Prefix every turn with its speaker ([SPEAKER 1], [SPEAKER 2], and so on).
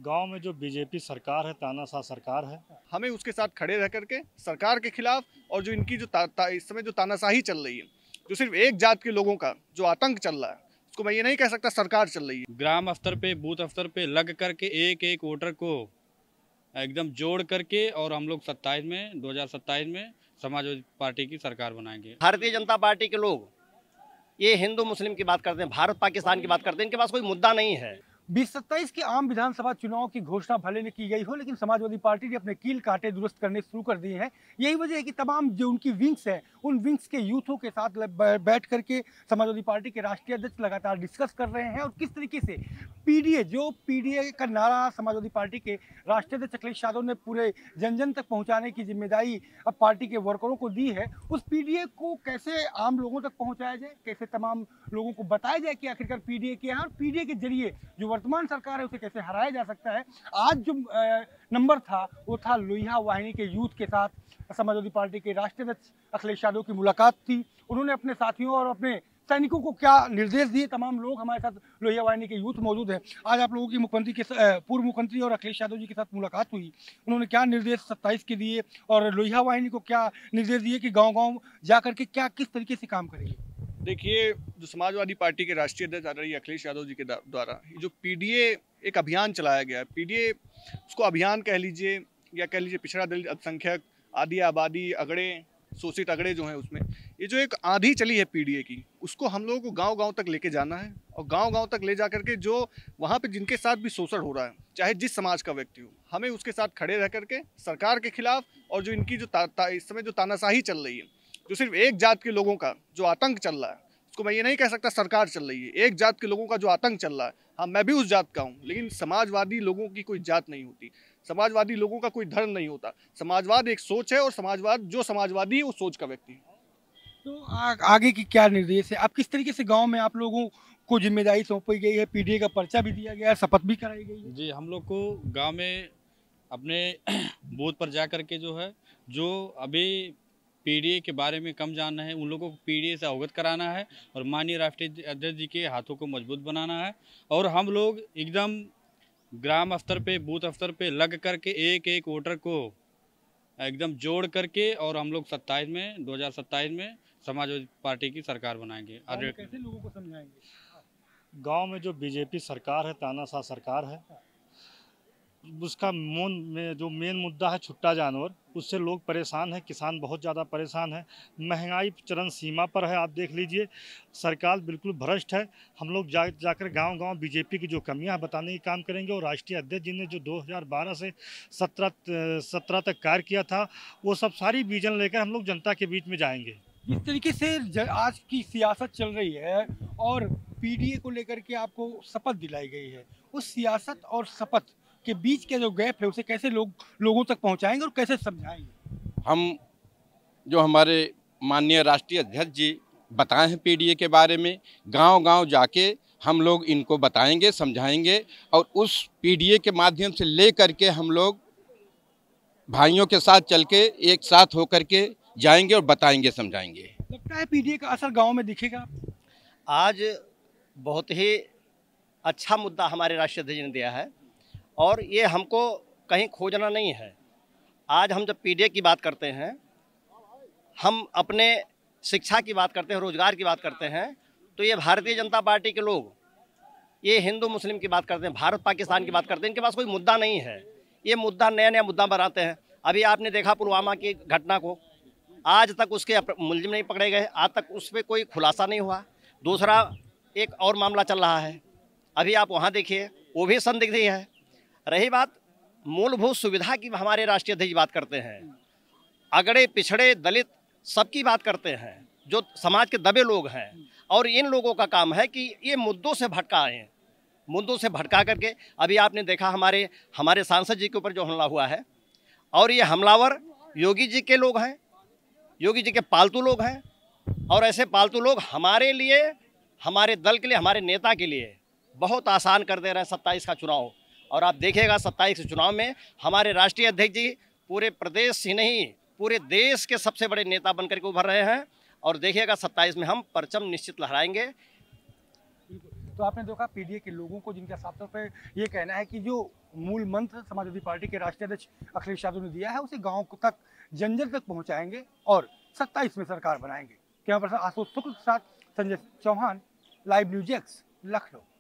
[SPEAKER 1] गांव में जो बीजेपी सरकार है, तानाशाह सरकार है,
[SPEAKER 2] हमें उसके साथ खड़े रह करके सरकार के खिलाफ और जो इनकी जो इस समय जो तानाशाही चल रही है, जो सिर्फ एक जात के लोगों का जो आतंक चल रहा है, उसको मैं ये नहीं कह सकता सरकार चल रही है।
[SPEAKER 3] ग्राम स्तर पे, बूथ स्तर पे लग करके एक एक वोटर को एकदम जोड़ करके और हम लोग 2027 में समाजवादी पार्टी की सरकार बनाएंगे।
[SPEAKER 4] भारतीय जनता पार्टी के लोग ये हिंदू मुस्लिम की बात करते हैं, भारत पाकिस्तान की बात करते हैं, इनके पास कोई मुद्दा नहीं है।
[SPEAKER 5] 2027 के आम विधानसभा चुनाव की घोषणा भले ने की गई हो, लेकिन समाजवादी पार्टी ने अपने कील कांटे दुरुस्त करने शुरू कर दिए हैं। यही वजह है कि तमाम जो उनकी विंग्स हैं, उन विंग्स के यूथों के साथ बैठ करके समाजवादी पार्टी के राष्ट्रीय अध्यक्ष लगातार डिस्कस कर रहे हैं और किस तरीके से पीडीए का नारा समाजवादी पार्टी के राष्ट्रीय अध्यक्ष अखिलेश यादव ने पूरे जन जन तक पहुंचाने की जिम्मेदारी अब पार्टी के वर्करों को दी है। उस पीडीए को कैसे आम लोगों तक पहुंचाया जाए, कैसे तमाम लोगों को बताया जाए कि आखिरकार पीडीए क्या है और पीडीए के जरिए जो वर्तमान सरकार है उसे कैसे हराया जा सकता है। आज जो नंबर था वो था लोहिया वाहिनी के यूथ के साथ समाजवादी पार्टी के राष्ट्रीय अध्यक्ष अखिलेश यादव की मुलाकात थी। उन्होंने अपने साथियों और अपने सैनिकों को क्या निर्देश दिए, तमाम लोग हमारे साथ लोहिया वाहिनी के यूथ मौजूद हैं। आज आप लोगों की पूर्व मुख्यमंत्री और अखिलेश यादव जी के साथ मुलाकात हुई, उन्होंने क्या निर्देश 27 के दिए और लोहिया वाहिनी को क्या निर्देश दिए कि गाँव-गाँव जा करके क्या किस तरीके से काम करेंगे?
[SPEAKER 2] देखिए, जो समाजवादी पार्टी के राष्ट्रीय अध्यक्ष आदरणीय अखिलेश यादव जी के द्वारा जो पीडीए एक अभियान चलाया गया है, पीडीए उसको अभियान कह लीजिए या कह लीजिए पिछड़ा दलित अल्पसंख्यक आदि आबादी अगड़े शोषित अगड़े जो हैं, उसमें ये जो एक आंधी चली है पीडीए की, उसको हम लोगों को गांव-गांव तक लेके जाना है और गांव-गांव तक ले जा करके जो वहाँ पे जिनके साथ भी शोषण हो रहा है, चाहे जिस समाज का व्यक्ति हो, हमें उसके साथ खड़े रह करके सरकार के खिलाफ और जो इनकी जो इस समय जो तानाशाही चल रही है, जो सिर्फ एक जात के लोगों का जो आतंक चल रहा है, उसको मैं ये नहीं कह सकता सरकार चल रही है। एक जात के लोगों का जो आतंक चल रहा है, हाँ मैं भी उस जात का हूँ, लेकिन समाजवादी लोगों की कोई जात नहीं होती, समाजवादी लोगों का कोई धर्म नहीं होता। समाजवाद एक सोच है और जो समाजवादी है वो सोच का व्यक्ति है।
[SPEAKER 5] तो आगे की क्या निर्देश है? आप किस तरीके से गांव में आप लोगों को जिम्मेदारी सौंपी गई है, पीडीए का पर्चा भी दिया गया है, शपथ भी कराई गई है?
[SPEAKER 3] जी, हम लोग को गांव में अपने बूथ पर जा करके जो अभी पीडीए के बारे में कम जानना है, उन लोगों को पीडीए से अवगत कराना है और माननीय राष्ट्रीय अध्यक्ष जी के हाथों को मजबूत बनाना है। और हम लोग एकदम ग्राम स्तर पे, बूथ स्तर पे लग करके एक एक वोटर को एकदम जोड़ करके और हम लोग 2027 में समाजवादी पार्टी की सरकार बनाएंगे।
[SPEAKER 5] कैसे लोगों को समझाएंगे?
[SPEAKER 1] गांव में जो बीजेपी सरकार है, तानाशाह सरकार है, उसका जो मेन मुद्दा है छुट्टा जानवर, उससे लोग परेशान हैं, किसान बहुत ज़्यादा परेशान है, महंगाई चरम सीमा पर है। आप देख लीजिए, सरकार बिल्कुल भ्रष्ट है। हम लोग जाकर गांव-गांव बीजेपी की जो कमियां बताने का काम करेंगे और राष्ट्रीय अध्यक्ष जी ने जो 2012 से 17 तक कार्य किया था, वो सब सारी विजन लेकर हम लोग जनता के बीच में जाएंगे।
[SPEAKER 5] जिस तरीके से आज की सियासत चल रही है और पीडीए को लेकर के आपको शपथ दिलाई गई है, उस सियासत और शपथ के बीच का जो गैप है उसे कैसे लोगों तक पहुंचाएंगे और कैसे समझाएंगे?
[SPEAKER 6] हम जो हमारे माननीय राष्ट्रीय अध्यक्ष जी बताए हैं पीडीए के बारे में, गांव-गांव जाके हम लोग इनको बताएंगे, समझाएंगे और उस पीडीए के माध्यम से ले करके हम लोग भाइयों के साथ चल के एक साथ होकर के जाएंगे और बताएंगे, समझाएंगे।
[SPEAKER 5] लगता है पीडीए का असर गांव में दिखेगा?
[SPEAKER 4] आज बहुत ही अच्छा मुद्दा हमारे राष्ट्रीय अध्यक्ष ने दिया है और ये हमको कहीं खोजना नहीं है। आज हम जब पीडीए की बात करते हैं, हम अपने शिक्षा की बात करते हैं, रोजगार की बात करते हैं, तो ये भारतीय जनता पार्टी के लोग ये हिंदू मुस्लिम की बात करते हैं, भारत पाकिस्तान की बात करते हैं, इनके पास कोई मुद्दा नहीं है। ये मुद्दा नया मुद्दा बनाते हैं। अभी आपने देखा पुलवामा की घटना को, आज तक उसके मुलजिम नहीं पकड़े गए, आज तक उस पर कोई खुलासा नहीं हुआ। दूसरा एक और मामला चल रहा है, अभी आप वहाँ देखिए, वो भी संदिग्ध ही है। रही बात मूलभूत सुविधा की, हमारे राष्ट्रीय अध्यक्ष बात करते हैं, अगड़े पिछड़े दलित सबकी बात करते हैं, जो समाज के दबे लोग हैं, और इन लोगों का काम है कि ये मुद्दों से भटकाएं, मुद्दों से भटका करके। अभी आपने देखा हमारे सांसद जी के ऊपर जो हमला हुआ है, और ये हमलावर योगी जी के लोग हैं, योगी जी के पालतू लोग हैं, और ऐसे पालतू लोग हमारे लिए, हमारे दल के लिए, हमारे नेता के लिए बहुत आसान कर दे रहे हैं 27 का चुनाव। और आप देखिएगा 27 के चुनाव में हमारे राष्ट्रीय अध्यक्ष जी पूरे प्रदेश ही नहीं, पूरे देश के सबसे बड़े नेता बनकर के उभर रहे हैं। और देखिएगा 27 में हम परचम निश्चित लहराएंगे।
[SPEAKER 5] तो तो आपने देखा पीडीए के लोगों को, जिनका साफ तौर पर ये कहना है कि जो मूल मंत्र समाजवादी पार्टी के राष्ट्रीय अध्यक्ष अखिलेश यादव ने दिया है उसे गाँव तक, जन जन तक पहुँचाएंगे और 27 में सरकार बनाएंगे। कैमरा पर्सन आशुतोष शुक्ल के साथ Sanjay Chauhan, live news X, Lucknow.